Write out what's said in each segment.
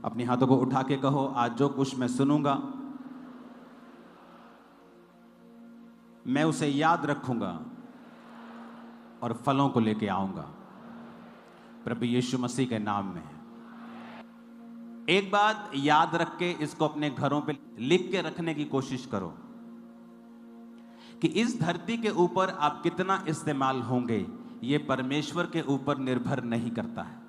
अपने हाथों को उठा के कहो, आज जो कुछ मैं सुनूंगा मैं उसे याद रखूंगा और फलों को लेके आऊंगा प्रभु यीशु मसीह के नाम में। एक बात याद रख के इसको अपने घरों पे लिख के रखने की कोशिश करो कि इस धरती के ऊपर आप कितना इस्तेमाल होंगे ये परमेश्वर के ऊपर निर्भर नहीं करता है।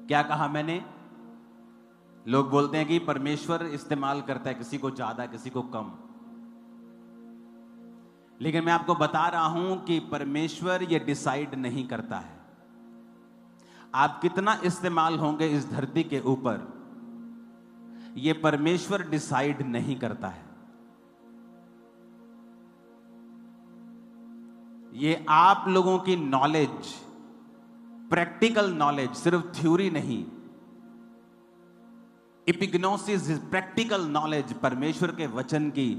क्या कहा मैंने? लोग बोलते हैं कि परमेश्वर इस्तेमाल करता है, किसी को ज्यादा किसी को कम, लेकिन मैं आपको बता रहा हूं कि परमेश्वर ये डिसाइड नहीं करता है आप कितना इस्तेमाल होंगे इस धरती के ऊपर, ये परमेश्वर डिसाइड नहीं करता है। ये आप लोगों की नॉलेज, प्रैक्टिकल नॉलेज, सिर्फ थ्योरी नहीं, एपिग्नोसिस, प्रैक्टिकल नॉलेज, परमेश्वर के वचन की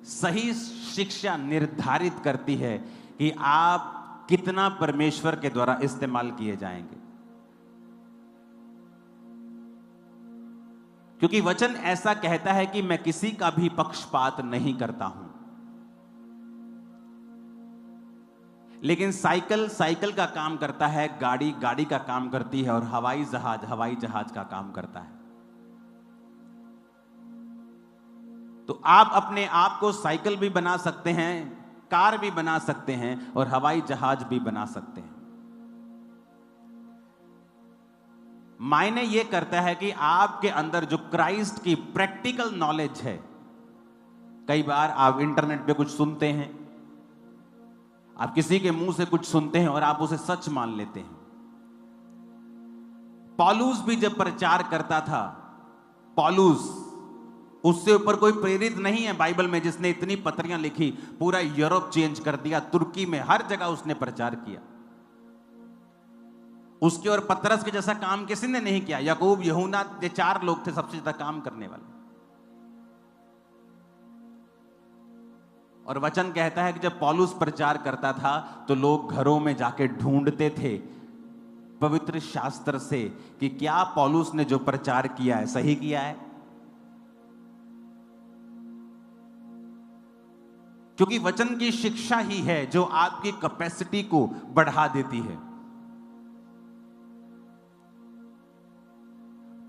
सही शिक्षा निर्धारित करती है कि आप कितना परमेश्वर के द्वारा इस्तेमाल किए जाएंगे। क्योंकि वचन ऐसा कहता है कि मैं किसी का भी पक्षपात नहीं करता हूं, लेकिन साइकिल साइकिल का काम करता है, गाड़ी गाड़ी का काम करती है और हवाई जहाज का काम करता है। तो आप अपने आप को साइकिल भी बना सकते हैं, कार भी बना सकते हैं और हवाई जहाज भी बना सकते हैं। मायने यह करता है कि आपके अंदर जो क्राइस्ट की प्रैक्टिकल नॉलेज है, कई बार आप इंटरनेट पे कुछ सुनते हैं, आप किसी के मुंह से कुछ सुनते हैं और आप उसे सच मान लेते हैं। पौलुस भी जब प्रचार करता था, पौलुस, उससे ऊपर कोई प्रेरित नहीं है बाइबल में जिसने इतनी पत्रियां लिखी, पूरा यूरोप चेंज कर दिया, तुर्की में हर जगह उसने प्रचार किया। उसके और पतरस के जैसा काम किसी ने नहीं किया। याकूब, यूहन्ना, ये 4 लोग थे सबसे ज्यादा काम करने वाले। और वचन कहता है कि जब पौलुस प्रचार करता था तो लोग घरों में जाके ढूंढते थे पवित्र शास्त्र से कि क्या पौलुस ने जो प्रचार किया है सही किया है, क्योंकि वचन की शिक्षा ही है जो आपकी कैपेसिटी को बढ़ा देती है।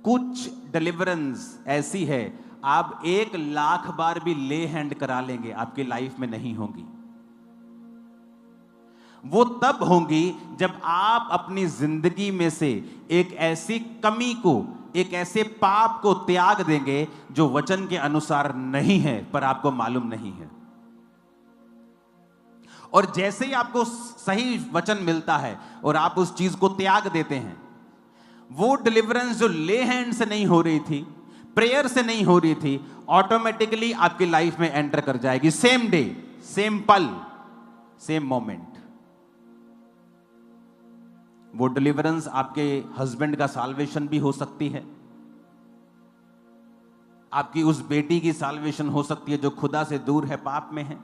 कुछ डिलीवरेंस ऐसी है आप 1,00,000 बार भी ले हैंड करा लेंगे, आपकी लाइफ में नहीं होंगी। वो तब होंगी जब आप अपनी जिंदगी में से एक ऐसी कमी को, एक ऐसे पाप को त्याग देंगे जो वचन के अनुसार नहीं है पर आपको मालूम नहीं है। और जैसे ही आपको सही वचन मिलता है और आप उस चीज को त्याग देते हैं, वो डिलीवरेंस जो ले हैंड से नहीं हो रही थी, प्रेयर से नहीं हो रही थी, ऑटोमेटिकली आपकी लाइफ में एंटर कर जाएगी। सेम डे, सेम पल, सेम मोमेंट। वो डिलीवरेंस आपके हस्बैंड का साल्वेशन भी हो सकती है, आपकी उस बेटी की साल्वेशन हो सकती है जो खुदा से दूर है, पाप में है,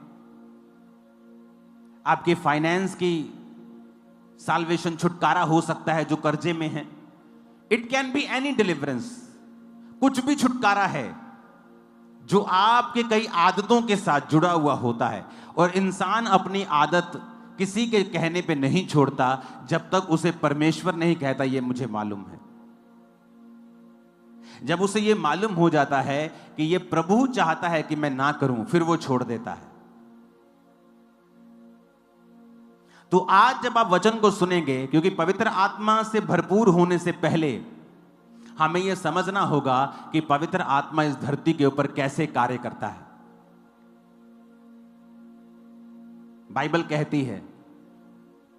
आपके फाइनेंस की साल्वेशन, छुटकारा हो सकता है जो कर्जे में है। It can be any deliverance, कुछ भी छुटकारा है जो आपके कई आदतों के साथ जुड़ा हुआ होता है। और इंसान अपनी आदत किसी के कहने पे नहीं छोड़ता जब तक उसे परमेश्वर नहीं कहता ये मुझे मालूम है। जब उसे ये मालूम हो जाता है कि ये प्रभु चाहता है कि मैं ना करूं, फिर वो छोड़ देता है। तो आज जब आप वचन को सुनेंगे, क्योंकि पवित्र आत्मा से भरपूर होने से पहले हमें यह समझना होगा कि पवित्र आत्मा इस धरती के ऊपर कैसे कार्य करता है। बाइबल कहती है,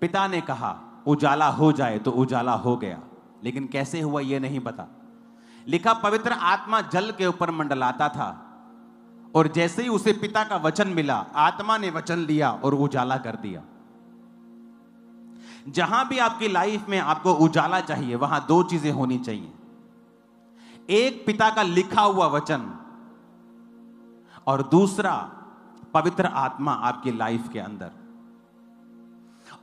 पिता ने कहा उजाला हो जाए तो उजाला हो गया, लेकिन कैसे हुआ यह नहीं पता। लिखा, पवित्र आत्मा जल के ऊपर मंडलाता था और जैसे ही उसे पिता का वचन मिला, आत्मा ने वचन लिया और उजाला कर दिया। जहां भी आपकी लाइफ में आपको उजाला चाहिए, वहां 2 चीजें होनी चाहिए। एक, पिता का लिखा हुआ वचन, और दूसरा, पवित्र आत्मा आपकी लाइफ के अंदर।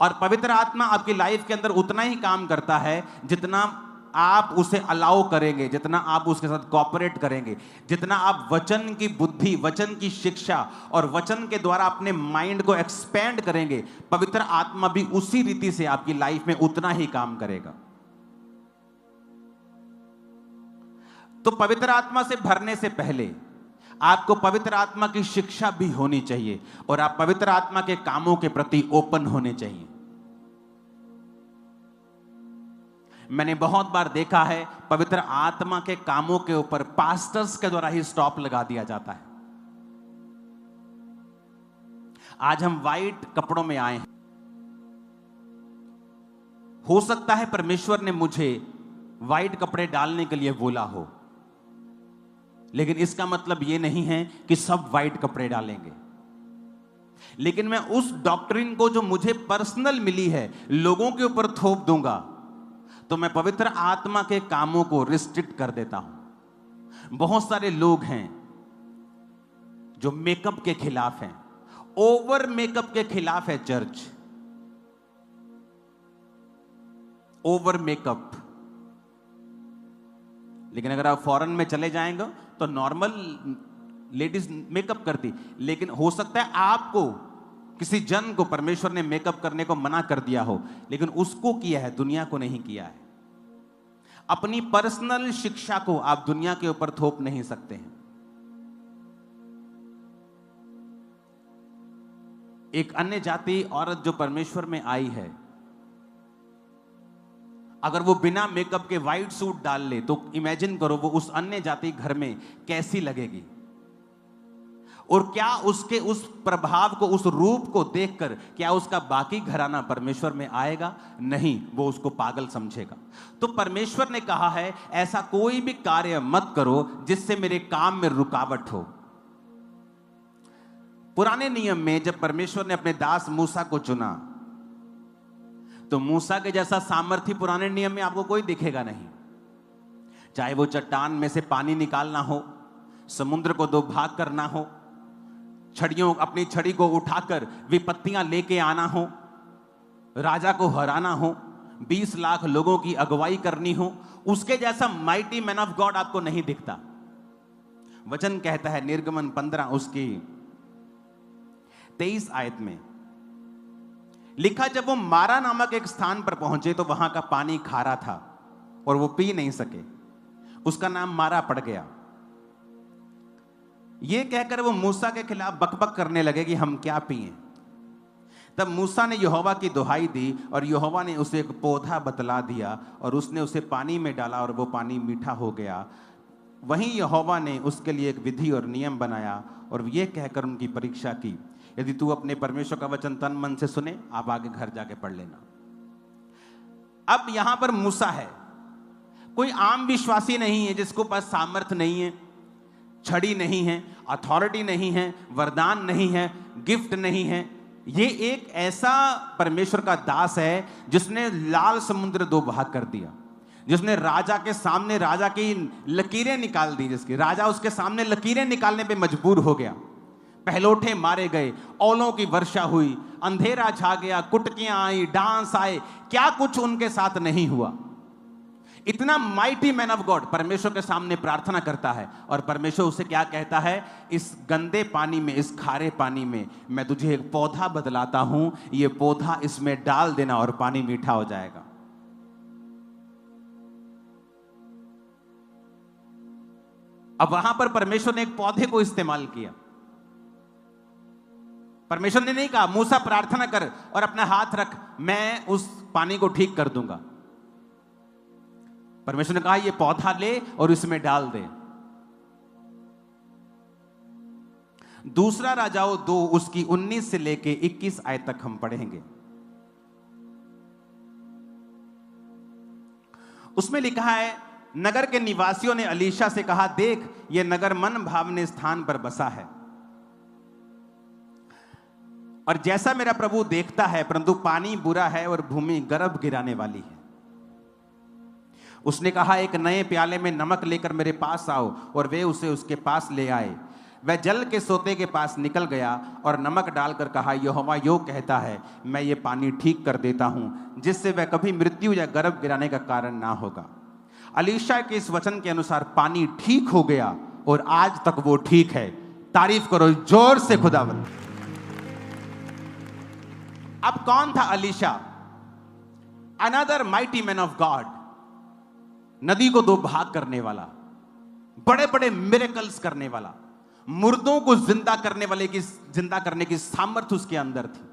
और पवित्र आत्मा आपकी लाइफ के अंदर उतना ही काम करता है जितना आप उसे अलाउ करेंगे, जितना आप उसके साथ कोऑपरेट करेंगे, जितना आप वचन की बुद्धि, वचन की शिक्षा और वचन के द्वारा अपने माइंड को एक्सपेंड करेंगे, पवित्र आत्मा भी उसी रीति से आपकी लाइफ में उतना ही काम करेगा। तो पवित्र आत्मा से भरने से पहले आपको पवित्र आत्मा की शिक्षा भी होनी चाहिए और आप पवित्र आत्मा के कामों के प्रति ओपन होने चाहिए। मैंने बहुत बार देखा है पवित्र आत्मा के कामों के ऊपर पास्टर्स के द्वारा ही स्टॉप लगा दिया जाता है। आज हम वाइट कपड़ों में आए हैं, हो सकता है परमेश्वर ने मुझे वाइट कपड़े डालने के लिए बोला हो, लेकिन इसका मतलब यह नहीं है कि सब वाइट कपड़े डालेंगे। लेकिन मैं उस डॉक्ट्रिन को जो मुझे पर्सनल मिली है लोगों के ऊपर थोप दूंगा तो मैं पवित्र आत्मा के कामों को रिस्ट्रिक्ट कर देता हूं। बहुत सारे लोग हैं जो मेकअप के खिलाफ हैं, ओवर मेकअप के खिलाफ है चर्च, ओवर मेकअप। लेकिन अगर आप फॉरेन में चले जाएंगे तो नॉर्मल लेडीज मेकअप करती, लेकिन हो सकता है आपको किसी जन को परमेश्वर ने मेकअप करने को मना कर दिया हो, लेकिन उसको किया है, दुनिया को नहीं किया है। अपनी पर्सनल शिक्षा को आप दुनिया के ऊपर थोप नहीं सकते हैं। एक अन्य जाति औरत जो परमेश्वर में आई है, अगर वो बिना मेकअप के व्हाइट सूट डाल ले तो इमेजिन करो वो उस अन्य जाति घर में कैसी लगेगी, और क्या उसके उस प्रभाव को, उस रूप को देखकर क्या उसका बाकी घराना परमेश्वर में आएगा? नहीं, वो उसको पागल समझेगा। तो परमेश्वर ने कहा है ऐसा कोई भी कार्य मत करो जिससे मेरे काम में रुकावट हो। पुराने नियम में जब परमेश्वर ने अपने दास मूसा को चुना तो मूसा के जैसा सामर्थ्य पुराने नियम में आपको कोई दिखेगा नहीं। चाहे वो चट्टान में से पानी निकालना हो, समुद्र को दो भाग करना हो, अपनी छड़ी को उठाकर विपत्तियां लेके आना हो, राजा को हराना हो, 20 लाख लोगों की अगुवाई करनी हो, उसके जैसा माइटी मैन ऑफ गॉड आपको नहीं दिखता। वचन कहता है निर्गमन 15 उसकी 23 आयत में लिखा, जब वो मारा नामक एक स्थान पर पहुंचे तो वहां का पानी खारा था और वो पी नहीं सके, उसका नाम मारा पड़ गया। ये कहकर वो मूसा के खिलाफ बकबक करने लगे कि हम क्या पिएं। तब मूसा ने यहोवा की दुहाई दी और यहोवा ने उसे एक पौधा बतला दिया और उसने उसे पानी में डाला और वो पानी मीठा हो गया। वहीं यहोवा ने उसके लिए एक विधि और नियम बनाया और ये कहकर उनकी परीक्षा की, यदि तू अपने परमेश्वर का वचन तन मन से सुने, आप आगे घर जाके पढ़ लेना। अब यहां पर मूसा है, कोई आम विश्वासी नहीं है जिसको पास सामर्थ्य नहीं है, छड़ी नहीं है, अथॉरिटी नहीं है, वरदान नहीं है, गिफ्ट नहीं है। ये एक ऐसा परमेश्वर का दास है जिसने लाल समुद्र दो भाग कर दिया, जिसने राजा के सामने राजा की लकीरें निकाल दी, जिसकी राजा उसके सामने लकीरें निकालने पे मजबूर हो गया। पहलोठे मारे गए, औलों की वर्षा हुई, अंधेरा छा गया, कुटकियां आई, डांस आए, क्या कुछ उनके साथ नहीं हुआ। इतना माइटी मैन ऑफ गॉड परमेश्वर के सामने प्रार्थना करता है और परमेश्वर उसे क्या कहता है, इस गंदे पानी में, इस खारे पानी में मैं तुझे एक पौधा बदलाता हूं, ये पौधा इसमें डाल देना और पानी मीठा हो जाएगा। अब वहां पर परमेश्वर ने एक पौधे को इस्तेमाल किया। परमेश्वर ने नहीं कहा मूसा प्रार्थना कर और अपना हाथ रख, मैं उस पानी को ठीक कर दूंगा। परमेश्वर ने कहा ये पौधा ले और इसमें डाल दे। दूसरा राजाओं 2 उसकी 19 से लेके 21 आयत तक हम पढ़ेंगे। उसमें लिखा है, नगर के निवासियों ने अलीशा से कहा, देख ये नगर मन भावने स्थान पर बसा है और जैसा मेरा प्रभु देखता है, परंतु पानी बुरा है और भूमि गर्भ गिराने वाली है। उसने कहा, एक नए प्याले में नमक लेकर मेरे पास आओ, और वे उसे उसके पास ले आए। वह जल के सोते के पास निकल गया और नमक डालकर कहा, यहोवा यो कहता है, मैं ये पानी ठीक कर देता हूं, जिससे वह कभी मृत्यु या गर्भ गिराने का कारण ना होगा। अलीशा के इस वचन के अनुसार पानी ठीक हो गया और आज तक वो ठीक है। तारीफ करो जोर से खुदावंद। अब कौन था Alisha? Another mighty man of God, नदी को दो भाग करने वाला, बड़े बड़े मिरेकल्स करने वाला, मुर्दों को जिंदा करने की सामर्थ्य उसके अंदर थी।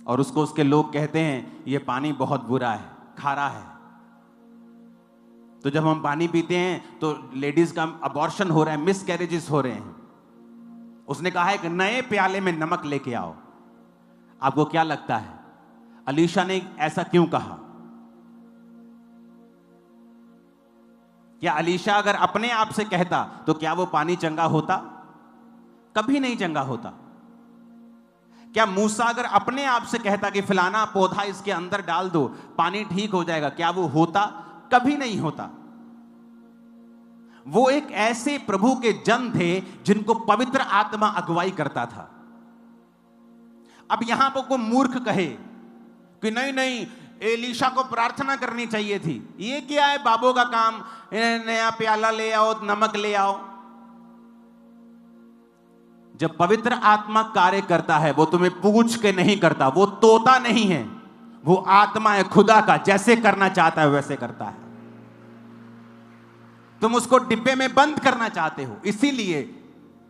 और उसको उसके लोग कहते हैं ये पानी बहुत बुरा है, खारा है। तो जब हम पानी पीते हैं तो लेडीज का अबॉर्शन हो रहा है, मिस कैरेजेस हो रहे हैं। उसने कहा है कि नए प्याले में नमक लेके आओ। आपको क्या लगता है अलीशा ने ऐसा क्यों कहा? क्या अलीशा अगर अपने आप से कहता तो क्या वो पानी चंगा होता? कभी नहीं चंगा होता। क्या मूसा अगर अपने आप से कहता कि फलाना पौधा इसके अंदर डाल दो, पानी ठीक हो जाएगा, क्या वो होता? कभी नहीं होता। वो एक ऐसे प्रभु के जन थे जिनको पवित्र आत्मा अगुवाई करता था। अब यहां पर कोई मूर्ख कहे कि नहीं नहीं, एलीशा को प्रार्थना करनी चाहिए थी, ये क्या है बाबों का काम, नया प्याला ले आओ, नमक ले आओ। जब पवित्र आत्मा कार्य करता है वो तुम्हें पूछ के नहीं करता, वो तोता नहीं है, वो आत्मा है खुदा का, जैसे करना चाहता है वैसे करता है। तुम उसको डिब्बे में बंद करना चाहते हो, इसीलिए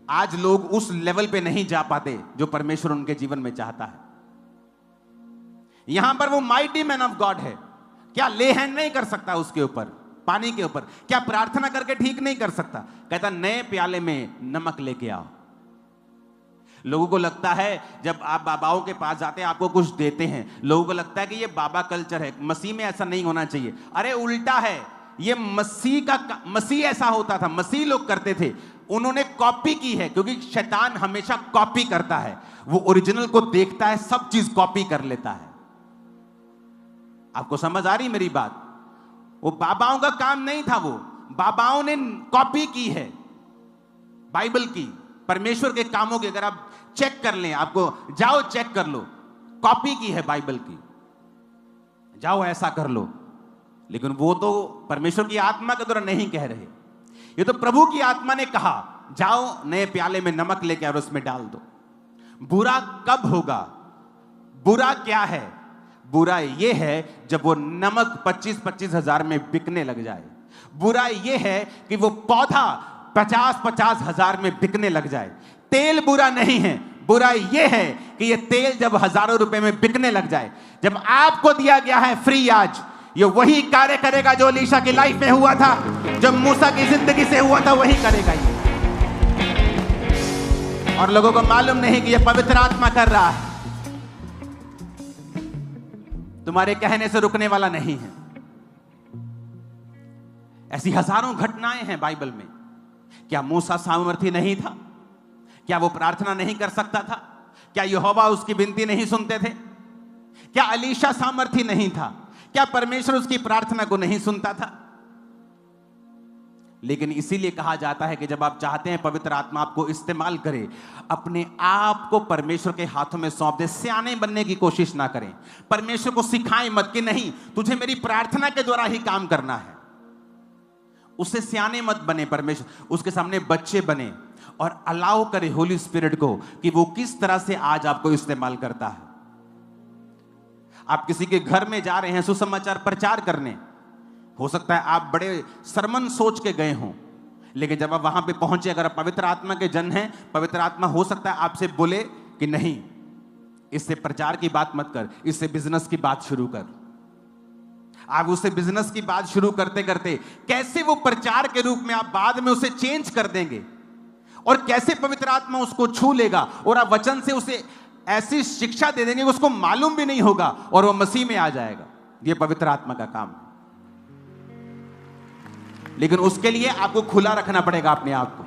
आज लोग उस लेवल पे नहीं जा पाते जो परमेश्वर उनके जीवन में चाहता है। यहां पर वो माइटी मैन ऑफ गॉड है, क्या ले हैंड नहीं कर सकता उसके ऊपर, पानी के ऊपर? क्या प्रार्थना करके ठीक नहीं कर सकता? कहता नए प्याले में नमक लेके आओ। लोगों को लगता है जब आप बाबाओं के पास जाते हैं आपको कुछ देते हैं, लोगों को लगता है कि ये बाबा कल्चर है, मसीह में ऐसा नहीं होना चाहिए। अरे उल्टा है, ये मसीह ऐसा होता था, मसीह लोग करते थे, उन्होंने कॉपी की है, क्योंकि शैतान हमेशा कॉपी करता है। वो ओरिजिनल को देखता है, सब चीज कॉपी कर लेता है। आपको समझ आ रही मेरी बात? वो बाबाओं का काम नहीं था, वो बाबाओं ने कॉपी की है बाइबल की, परमेश्वर के कामों की। अगर आप चेक कर लें, आपको जाओ चेक कर लो, कॉपी की है बाइबल की, जाओ ऐसा कर लो। लेकिन वो तो परमेश्वर की आत्मा के द्वारा नहीं कह रहे, ये तो प्रभु की आत्मा ने कहा जाओ नए प्याले में नमक लेके और उसमें डाल दो। बुरा कब होगा? बुरा क्या है? बुरा ये है जब वो नमक 25-25 हजार में बिकने लग जाए। बुरा ये है कि वो पौधा 50-50 हजार में बिकने लग जाए। तेल बुरा नहीं है, बुरा ये है कि ये तेल जब हजारों रुपए में बिकने लग जाए। जब आपको दिया गया है फ्री, आज ये वही कार्य करेगा जो अलीशा की लाइफ में हुआ था, जो मूसा की जिंदगी से हुआ था, वही करेगा ये। और लोगों को मालूम नहीं कि ये पवित्र आत्मा कर रहा है, तुम्हारे कहने से रुकने वाला नहीं है। ऐसी हजारों घटनाएं हैं बाइबल में। क्या मूसा सामर्थी नहीं था? क्या वो प्रार्थना नहीं कर सकता था? क्या यहोवा उसकी विनती नहीं सुनते थे? क्या अलीशा सामर्थी नहीं था? क्या परमेश्वर उसकी प्रार्थना को नहीं सुनता था? लेकिन इसीलिए कहा जाता है कि जब आप चाहते हैं पवित्र आत्मा आपको इस्तेमाल करे, अपने आप को परमेश्वर के हाथों में सौंप दे। सियाने बनने की कोशिश ना करें, परमेश्वर को सिखाएं मत कि नहीं तुझे मेरी प्रार्थना के द्वारा ही काम करना है। उससे सियाने मत बने, परमेश्वर उसके सामने बच्चे बने और अलाउ करे होली स्पिरिट को कि वो किस तरह से आज आपको इस्तेमाल करता है। आप किसी के घर में जा रहे हैं सुसमाचार प्रचार करने, हो सकता है आप बड़े सरमन सोच के गए हों, लेकिन जब आप वहां पे पहुंचे, अगर आप पवित्र आत्मा के जन हैं, पवित्र आत्मा हो सकता है आपसे बोले कि नहीं, इससे प्रचार की बात मत कर, इससे बिजनेस की बात शुरू कर। आप उससे बिजनेस की बात शुरू करते करते कैसे वो प्रचार के रूप में आप बाद में उसे चेंज कर देंगे, और कैसे पवित्र आत्मा उसको छू लेगा और आप वचन से उसे ऐसी शिक्षा दे देंगे कि उसको मालूम भी नहीं होगा और वो मसीह में आ जाएगा। ये पवित्र आत्मा का काम है। लेकिन उसके लिए आपको खुला रखना पड़ेगा अपने आप को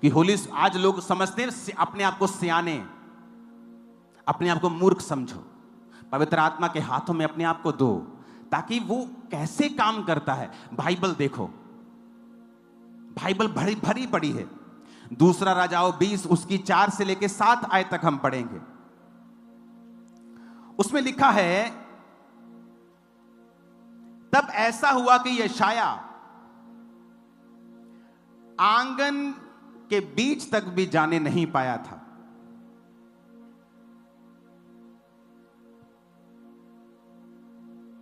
कि होली। आज लोग समझते हैं अपने आप को सियाने, अपने आप को मूर्ख समझो। पवित्र आत्मा के हाथों में अपने आप को दो ताकि वो कैसे काम करता है। बाइबल देखो, बाइबल भरी भरी पड़ी है। दूसरा राजाओं 20 उसकी 4 से लेकर 7 आयत तक हम पढ़ेंगे। उसमें लिखा है, तब ऐसा हुआ कि यशाया आंगन के बीच तक भी जाने नहीं पाया था।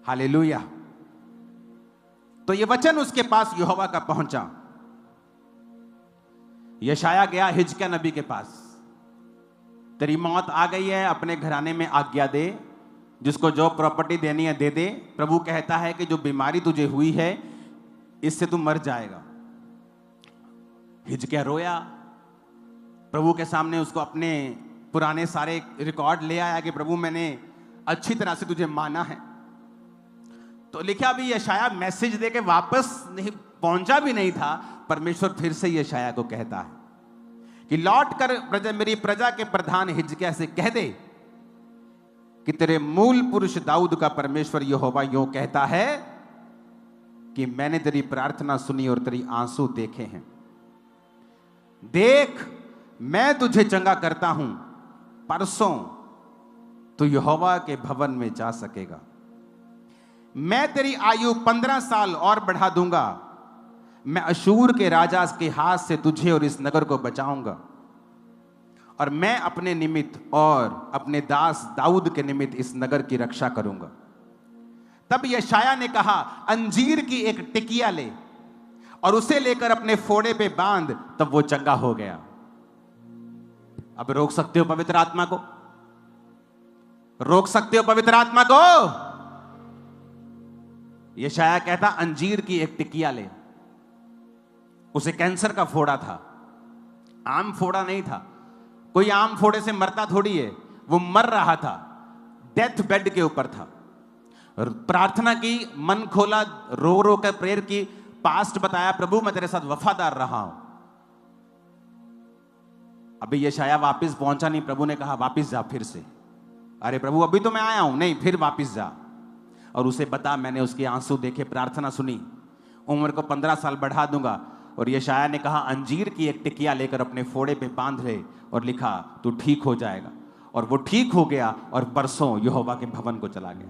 हालेलुया। तो यह वचन उसके पास यहोवा का पहुंचा। यशाया गया हिजकिय्याह नबी के पास, तेरी मौत आ गई है, अपने घराने में आज्ञा दे, जिसको जो प्रॉपर्टी देनी है दे दे। प्रभु कहता है कि जो बीमारी तुझे हुई है इससे तू मर जाएगा। हिजकिय्याह रोया, प्रभु के सामने उसको अपने पुराने सारे रिकॉर्ड ले आया कि प्रभु मैंने अच्छी तरह से तुझे माना है। तो लिखा अभी यशाया मैसेज दे के वापस नहीं पहुंचा भी नहीं था, परमेश्वर फिर से यशाया को कहता है कि लौट कर मेरी प्रजा के प्रधान हिजकिय्याह से कह दे कि तेरे मूल पुरुष दाऊद का परमेश्वर यहोवा यूं कहता है कि मैंने तेरी प्रार्थना सुनी और तेरी आंसू देखे हैं। देख, मैं तुझे चंगा करता हूं, परसों तू यहोवा के भवन में जा सकेगा। मैं तेरी आयु 15 साल और बढ़ा दूंगा। मैं अशूर के राजा के हाथ से तुझे और इस नगर को बचाऊंगा, और मैं अपने निमित्त और अपने दास दाऊद के निमित्त इस नगर की रक्षा करूंगा। तब यशाया ने कहा, अंजीर की एक टिकिया ले और उसे लेकर अपने फोड़े पे बांध, तब वो चंगा हो गया। अब रोक सकते हो पवित्र आत्मा को? रोक सकते हो पवित्र आत्मा को? यशाया कहता, अंजीर की एक टिकिया ले। उसे कैंसर का फोड़ा था, आम फोड़ा नहीं था। कोई आम फोड़े से मरता थोड़ी है, वो मर रहा था, डेथ बेड के ऊपर था। प्रार्थना की, मन खोला, रो रो कर प्रेयर की, पास्ट बताया, प्रभु मैं तेरे साथ वफादार रहा हूं। अभी यशाया वापस पहुंचा नहीं, प्रभु ने कहा वापस जा फिर से। अरे प्रभु अभी तो मैं आया हूं। नहीं, फिर वापस जा और उसे बता मैंने उसके आंसू देखे, प्रार्थना सुनी, उम्र को 15 साल बढ़ा दूंगा। और यशाया ने कहा, अंजीर की एक टिकिया लेकर अपने फोड़े पे बांध ले, और लिखा तू ठीक हो जाएगा। और वो ठीक हो गया और परसों यहोवा के भवन को चला गया।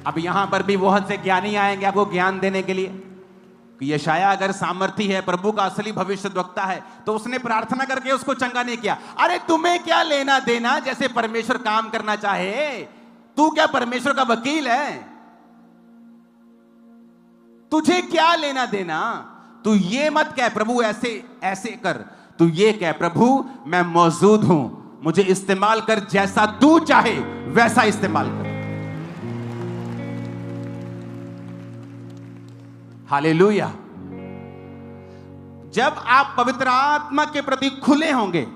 अब यहां पर भी बहुत से ज्ञानी आएंगे आपको ज्ञान देने के लिए कि यशाया अगर सामर्थी है, प्रभु का असली भविष्यद्वक्ता है, तो उसने प्रार्थना करके उसको चंगा नहीं किया। अरे तुम्हें क्या लेना देना जैसे परमेश्वर काम करना चाहे? तू क्या परमेश्वर का वकील है? तुझे क्या लेना देना? तू ये मत कह प्रभु ऐसे ऐसे कर, तू ये कह प्रभु मैं मौजूद हूं, मुझे इस्तेमाल कर, जैसा तू चाहे वैसा इस्तेमाल कर। हालेलुया। जब आप पवित्र आत्मा के प्रति खुले होंगे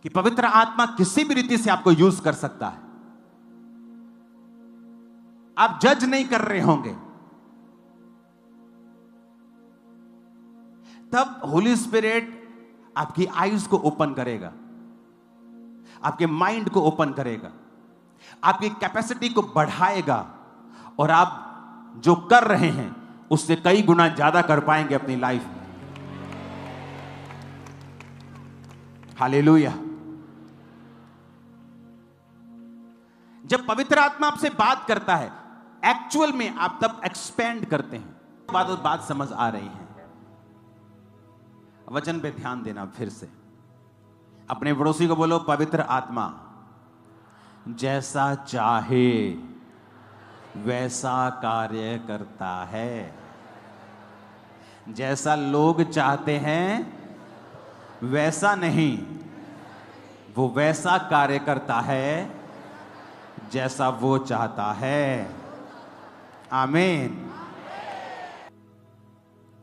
कि पवित्र आत्मा किसी भी रीति से आपको यूज कर सकता है, आप जज नहीं कर रहे होंगे, तब होली स्पिरिट आपकी आईज को ओपन करेगा, आपके माइंड को ओपन करेगा, आपकी कैपेसिटी को बढ़ाएगा, और आप जो कर रहे हैं उससे कई गुना ज्यादा कर पाएंगे अपनी लाइफ में। हालेलुया। जब पवित्र आत्मा आपसे बात करता है, एक्चुअल में आप तब एक्सपेंड करते हैं। बात समझ आ रही है? वचन पे ध्यान देना। फिर से अपने पड़ोसी को बोलो, पवित्र आत्मा जैसा चाहे वैसा कार्य करता है, जैसा लोग चाहते हैं वैसा नहीं, वो वैसा कार्य करता है जैसा वो चाहता है। आमीन।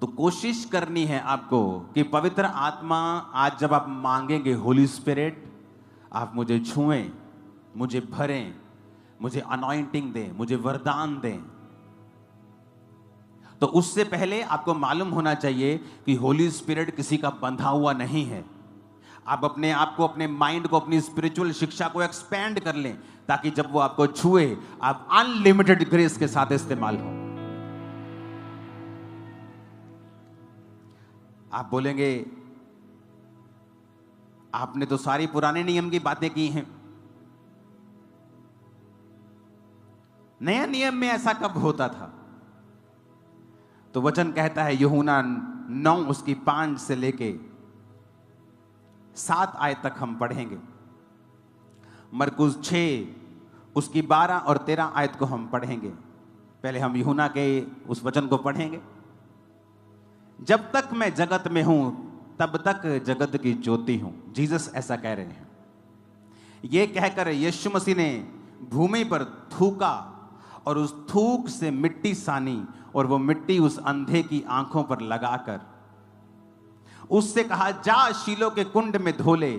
तो कोशिश करनी है आपको कि पवित्र आत्मा, आज जब आप मांगेंगे होली स्पिरिट, आप मुझे छुएं, मुझे भरें, मुझे अनॉइंटिंग दें, मुझे वरदान दें। तो उससे पहले आपको मालूम होना चाहिए कि होली स्पिरिट किसी का बंधा हुआ नहीं है। आप अपने आप को, अपने माइंड को, अपनी स्पिरिचुअल शिक्षा को एक्सपेंड कर लें, ताकि जब वो आपको छुए आप अनलिमिटेड ग्रेस के साथ इस्तेमाल हो। आप बोलेंगे आपने तो सारी पुराने नियम की बातें की हैं, नया नियम में ऐसा कब होता था? तो वचन कहता है, यूहन्ना 9 उसकी 5 से लेके 7 आयत तक हम पढ़ेंगे। मरकुस 6 उसकी 12 और 13 आयत को हम पढ़ेंगे। पहले हम यूहन्ना के उस वचन को पढ़ेंगे। जब तक मैं जगत में हूं तब तक जगत की ज्योति हूं। जीसस ऐसा कह रहे हैं। यह कहकर यीशु मसीह ने भूमि पर थूका और उस थूक से मिट्टी सानी और वो मिट्टी उस अंधे की आंखों पर लगाकर उससे कहा, जा शीलो के कुंड में धो ले।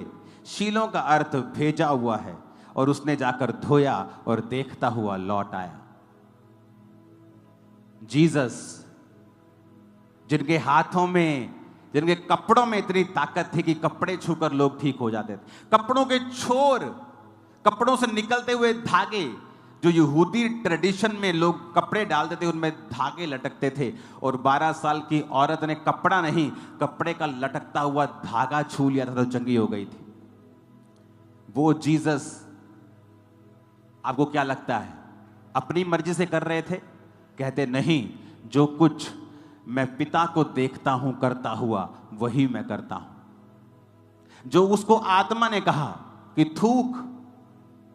शीलो का अर्थ भेजा हुआ है। और उसने जाकर धोया और देखता हुआ लौट आया। जीसस, जिनके हाथों में, जिनके कपड़ों में इतनी ताकत थी कि कपड़े छूकर लोग ठीक हो जाते थे। कपड़ों के छोर, कपड़ों से निकलते हुए धागे, जो यहूदी ट्रेडिशन में लोग कपड़े डालते थे उनमें धागे लटकते थे। और 12 साल की औरत ने कपड़ा नहीं, कपड़े का लटकता हुआ धागा छू लिया था तो चंगी हो गई थी। वो जीसस, आपको क्या लगता है अपनी मर्जी से कर रहे थे? कहते नहीं, जो कुछ मैं पिता को देखता हूं करता हुआ वही मैं करता हूं। जो उसको आत्मा ने कहा कि थूक,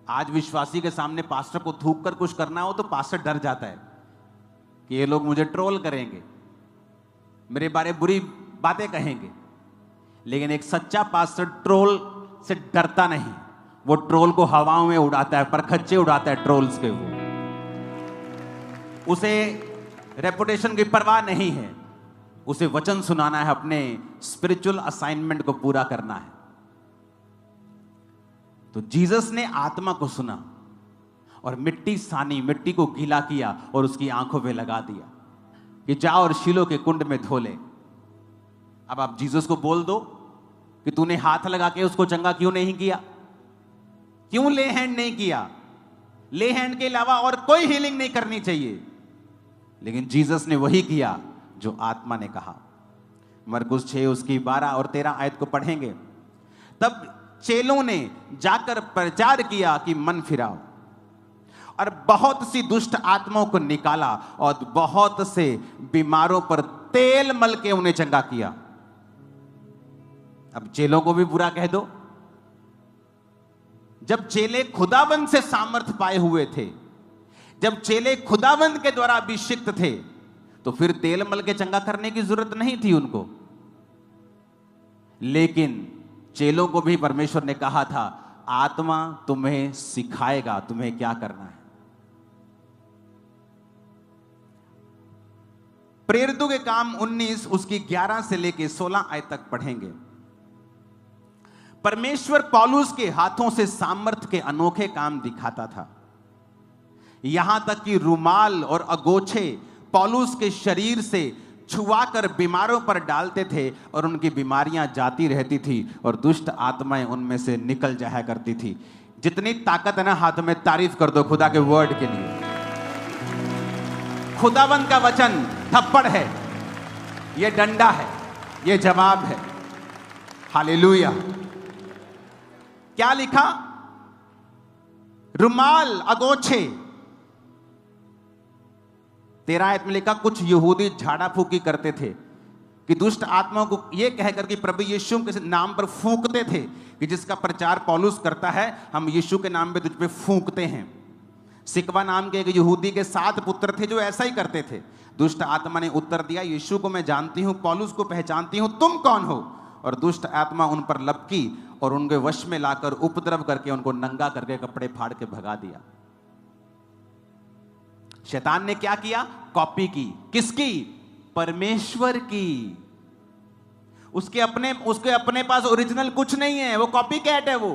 आज विश्वासी के सामने पास्टर को थूक कर कुछ करना हो तो पास्टर डर जाता है कि ये लोग मुझे ट्रोल करेंगे, मेरे बारे बुरी बातें कहेंगे। लेकिन एक सच्चा पास्टर ट्रोल से डरता नहीं, वो ट्रोल को हवाओं में उड़ाता है, परखच्चे उड़ाता है ट्रोल्स के। वो उसे रेपुटेशन की परवाह नहीं है, उसे वचन सुनाना है, अपने स्पिरिचुअल असाइनमेंट को पूरा करना है। तो जीसस ने आत्मा को सुना और मिट्टी सानी, मिट्टी को गीला किया और उसकी आंखों पे लगा दिया कि जा और शीलो के कुंड में धो ले। अब आप जीसस को बोल दो कि तूने हाथ लगा के उसको चंगा क्यों नहीं किया, क्यों ले हैंड नहीं किया? ले हैंड के अलावा और कोई हीलिंग नहीं करनी चाहिए। लेकिन जीसस ने वही किया जो आत्मा ने कहा। मरकुस 6 उसकी 12 और 13 आयत को पढ़ेंगे। तब चेलों ने जाकर प्रचार किया कि मन फिराओ, और बहुत सी दुष्ट आत्माओं को निकाला और बहुत से बीमारों पर तेल मल के उन्हें चंगा किया। अब चेलों को भी बुरा कह दो। जब चेले खुदाबंद से सामर्थ पाए हुए थे, जब चेले खुदाबंद के द्वारा अभिषिक्त थे, तो फिर तेल मल के चंगा करने की जरूरत नहीं थी उनको। लेकिन चेलों को भी परमेश्वर ने कहा था, आत्मा तुम्हें सिखाएगा तुम्हें क्या करना है। प्रेरितों के काम 19 उसकी 11 से लेके 16 आयत तक पढ़ेंगे। परमेश्वर पौलुस के हाथों से सामर्थ के अनोखे काम दिखाता था। यहां तक कि रुमाल और अगोछे पौलुस के शरीर से छुआकर बीमारों पर डालते थे और उनकी बीमारियां जाती रहती थी और दुष्ट आत्माएं उनमें से निकल जाया करती थी। जितनी ताकत है ना हाथ में, तारीफ कर दो खुदा के वर्ड के लिए। खुदावंद का वचन थप्पड़ है, ये डंडा है, ये जवाब है। हालेलुया। क्या लिखा? रुमाल, अगोछे। 13 आयत में लिखा, कुछ यहूदी झाड़ा फूकी करते थे कि दुष्ट आत्माओं को यह कहकर कि प्रभु यीशु के नाम पर फूंकते थे कि जिसका प्रचार पौलुस करता है, हम यीशु के नाम पे तुझ पे फूंकते हैं। सिकवा नाम के एक यहूदी के 7 पुत्र थे जो ऐसा ही करते थे। दुष्ट आत्मा ने उत्तर दिया, यीशु को मैं जानती हूं, पौलुस को पहचानती हूं, तुम कौन हो? और दुष्ट आत्मा उन पर लपकी और उनके वश में लाकर उपद्रव करके उनको नंगा करके कपड़े फाड़ के भगा दिया। शैतान ने क्या किया? कॉपी की। किसकी? परमेश्वर की। उसके अपने पास ओरिजिनल कुछ नहीं है, वो कॉपी कैट है। वो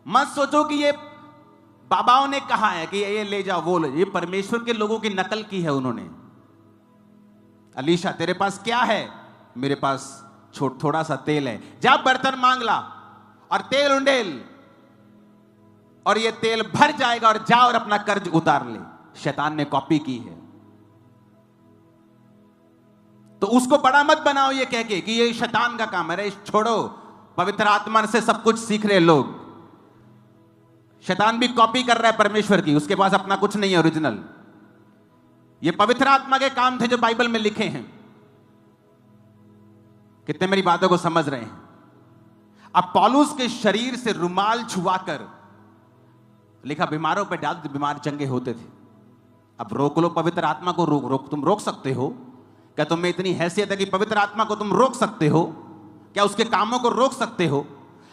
मत सोचो कि ये बाबाओं ने कहा है कि ये ले जाओ, वो ले। ये परमेश्वर के लोगों की नकल की है उन्होंने। अलीशा तेरे पास क्या है? मेरे पास थोड़ा सा तेल है, जा बर्तन मांग ला और तेल उंडेल और ये तेल भर जाएगा और जा और अपना कर्ज उतार ले। शैतान ने कॉपी की है। तो उसको बड़ा मत बनाओ ये कह के कि ये शैतान का काम है। अरे छोड़ो, पवित्र आत्मा से सब कुछ सीख रहे लोग। शैतान भी कॉपी कर रहा है परमेश्वर की, उसके पास अपना कुछ नहीं है ओरिजिनल। ये पवित्र आत्मा के काम थे जो बाइबल में लिखे हैं। कितने मेरी बातों को समझ रहे हैं? अब पौलुस के शरीर से रुमाल छुआकर लिखा बीमारों पर डाल, बीमार चंगे होते थे। अब रोक लो पवित्र आत्मा को, तुम रोक सकते हो क्या? तुम में इतनी हैसियत है कि पवित्र आत्मा को तुम रोक सकते हो क्या? उसके कामों को रोक सकते हो?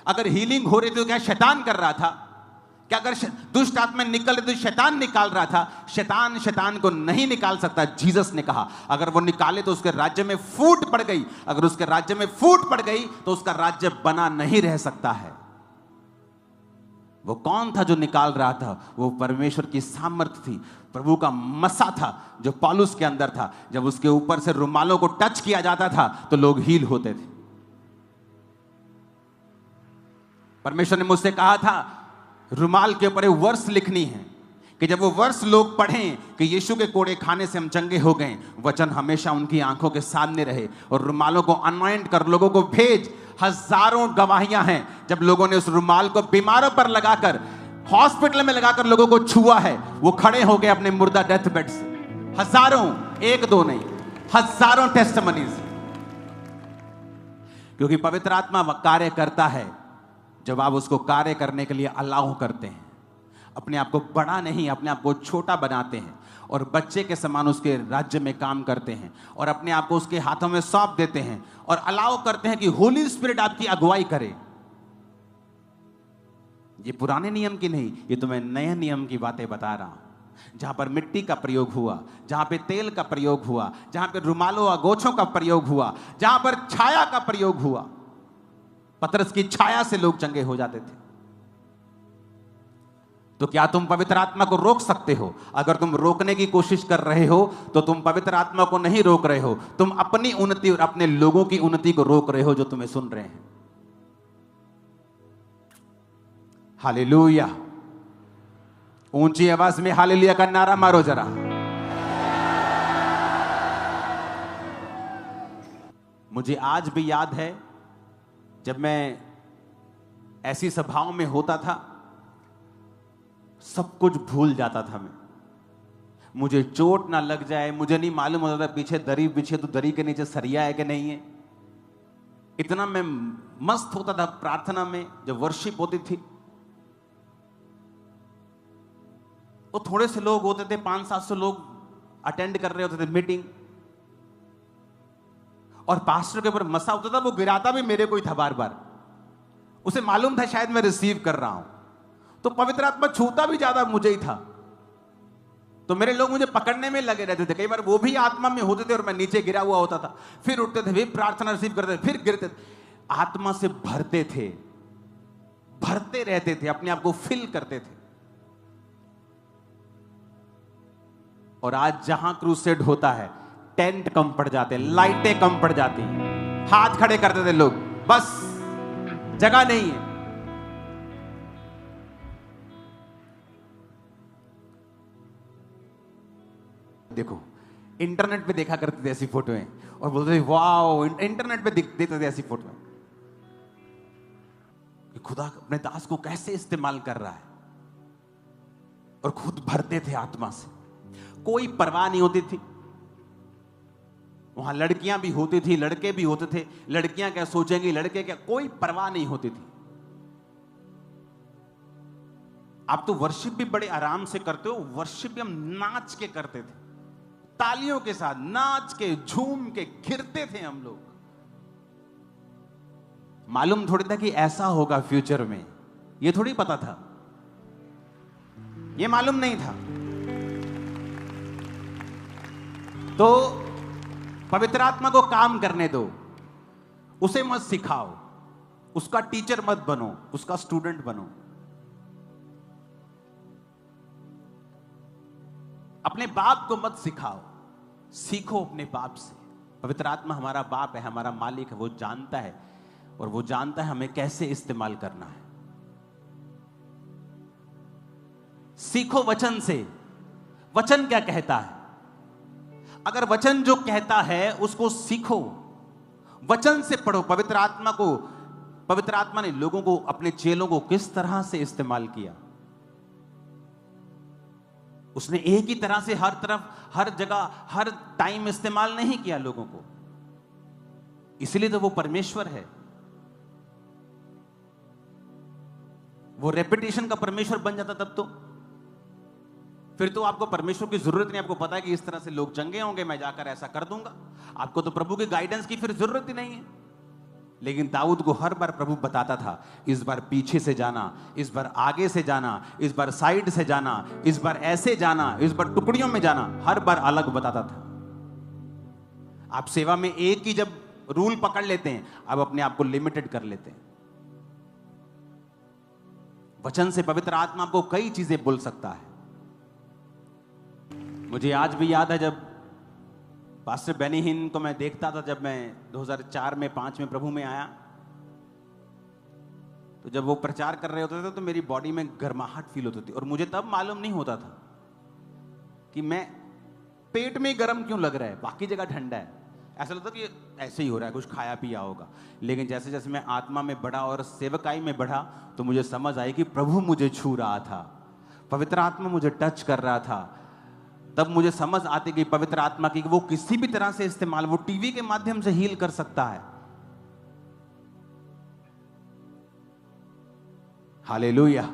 अगर हीलिंग हो रही थी तो क्या शैतान कर रहा था क्या? अगर दुष्ट आत्मा निकल रही तो शैतान निकाल रहा था? शैतान को नहीं निकाल सकता। जीसस ने कहा अगर वो निकाले तो उसके राज्य में फूट पड़ गई। अगर उसके राज्य में फूट पड़ गई तो उसका राज्य बना नहीं रह सकता है। वो कौन था जो निकाल रहा था? वो परमेश्वर की सामर्थ थी, प्रभु का मसा था जो पौलुस के अंदर था। जब उसके ऊपर से रुमालों को टच किया जाता था तो लोग हील होते थे। परमेश्वर ने मुझसे कहा था रुमाल के ऊपर एक वर्ष लिखनी है कि जब वो वर्ष लोग पढ़ें कि यीशु के कोड़े खाने से हम चंगे हो गए, वचन हमेशा उनकी आंखों के सामने रहे। और रुमालों को अनॉइंट कर लोगों को भेज। हजारों गवाहियां हैं जब लोगों ने उस रुमाल को बीमारों पर लगाकर, हॉस्पिटल में लगाकर लोगों को छुआ है, वो खड़े हो गए अपने मुर्दा डेथ बेड से। हजारों, एक दो नहीं, हजारों टेस्टिमनीज। क्योंकि पवित्र आत्मा कार्य करता है जब आप उसको कार्य करने के लिए अलाउ करते हैं। अपने आप को बड़ा नहीं, अपने आप को छोटा बनाते हैं और बच्चे के समान उसके राज्य में काम करते हैं और अपने आप को उसके हाथों में सौंप देते हैं और अलाउ करते हैं कि होली स्पिरिट आपकी अगुवाई करे। ये पुराने नियम की नहीं, ये तो मैं नए नियम की बातें बता रहा हूं। जहां पर मिट्टी का प्रयोग हुआ, जहां पे तेल का प्रयोग हुआ, जहां पे रुमालों और गोछों का प्रयोग हुआ, जहां पर छाया का प्रयोग हुआ। पतरस की छाया से लोग चंगे हो जाते थे। तो क्या तुम पवित्र आत्मा को रोक सकते हो? अगर तुम रोकने की कोशिश कर रहे हो तो तुम पवित्र आत्मा को नहीं रोक रहे हो, तुम अपनी उन्नति और अपने लोगों की उन्नति को रोक रहे हो जो तुम्हें सुन रहे हैं। हालेलुया! ऊंची आवाज में हालेलुया का नारा मारो जरा। मुझे आज भी याद है जब मैं ऐसी सभाओं में होता था, सब कुछ भूल जाता था मैं। मुझे चोट ना लग जाए, मुझे नहीं मालूम होता था पीछे दरी बिछे तो दरी के नीचे सरिया है कि नहीं है। इतना मैं मस्त होता था प्रार्थना में जब वर्शिप होती थी। वो थोड़े से लोग होते थे, 500-700 लोग अटेंड कर रहे होते थे मीटिंग, और पास्टर के ऊपर मसा होता था। वो गिराता भी मेरे को ही था बार बार। उसे मालूम था शायद मैं रिसीव कर रहा हूं, तो पवित्र आत्मा छूता भी ज्यादा मुझे ही था। तो मेरे लोग मुझे पकड़ने में लगे रहते थे। कई बार वो भी आत्मा में होते थे और मैं नीचे गिरा हुआ होता था। फिर उठते थे, फिर प्रार्थना रिसीव करते थे, फिर गिरते थे। आत्मा से भरते थे, भरते रहते थे, अपने आप को फिल करते थे। और आज जहां क्रूसेड होता है, टेंट कम पड़ जाते, लाइटें कम पड़ जाती, हाथ खड़े करते थे लोग, बस जगह नहीं है। देखो, इंटरनेट पे देखा करते थे ऐसी फोटोएं और बोलते थे वाओ, इंटरनेट पे देते थे ऐसी फोटोएं कि खुदा अपने दास को कैसे इस्तेमाल कर रहा है। और खुद भरते थे आत्मा से, कोई परवाह नहीं होती थी। वहां लड़कियां भी होती थी, लड़के भी होते थे। लड़कियां क्या सोचेंगी, लड़के क्या, कोई परवाह नहीं होती थी। आप तो वर्शिप भी बड़े आराम से करते हो। वर्शिप भी हम नाच के करते थे, तालियों के साथ नाच के, झूम के गिरते थे हम लोग। मालूम थोड़ी था कि ऐसा होगा फ्यूचर में, ये थोड़ी पता था, ये मालूम नहीं था। तो पवित्र आत्मा को काम करने दो, उसे मत सिखाओ, उसका टीचर मत बनो, उसका स्टूडेंट बनो। अपने बाप को मत सिखाओ, सीखो अपने बाप से। पवित्र आत्मा हमारा बाप है, हमारा मालिक है। वो जानता है, और वो जानता है हमें कैसे इस्तेमाल करना है। सीखो वचन से। वचन क्या कहता है? अगर वचन जो कहता है उसको सीखो, वचन से पढ़ो। पवित्र आत्मा ने लोगों को, अपने चेलों को किस तरह से इस्तेमाल किया। उसने एक ही तरह से हर तरफ, हर जगह, हर टाइम इस्तेमाल नहीं किया लोगों को। इसलिए तो वो परमेश्वर है। वो रेपिटेशन का परमेश्वर बन जाता तब तो फिर तो आपको परमेश्वर की जरूरत नहीं। आपको पता है कि इस तरह से लोग चंगे होंगे, मैं जाकर ऐसा कर दूंगा। आपको तो प्रभु के गाइडेंस की फिर जरूरत ही नहीं है। लेकिन दाऊद को हर बार प्रभु बताता था, इस बार पीछे से जाना, इस बार आगे से जाना, इस बार साइड से जाना, इस बार ऐसे जाना, इस बार टुकड़ियों में जाना। हर बार अलग बताता था। आप सेवा में एक ही जब रूल पकड़ लेते हैं, आप अपने आप को लिमिटेड कर लेते हैं। वचन से पवित्र आत्मा आपको कई चीजें बोल सकता है। मुझे आज भी याद है जब पास्टर बेनी हिन को मैं देखता था, जब मैं 2004 में 5 में प्रभु में आया, तो जब वो प्रचार कर रहे होते थे तो मेरी बॉडी में गर्माहट फील होती थी। और मुझे तब मालूम नहीं होता था कि मैं पेट में गर्म क्यों लग रहा है, बाकी जगह ठंडा है। ऐसा लगता कि ऐसे ही हो रहा है, कुछ खाया पिया होगा। लेकिन जैसे जैसे मैं आत्मा में बढ़ा और सेवकाई में बढ़ा, तो मुझे समझ आई कि प्रभु मुझे छू रहा था, पवित्र आत्मा मुझे टच कर रहा था। तब मुझे समझ आती कि पवित्र आत्मा की वो किसी भी तरह से इस्तेमाल, वो टीवी के माध्यम से हील कर सकता है। हालेलुया।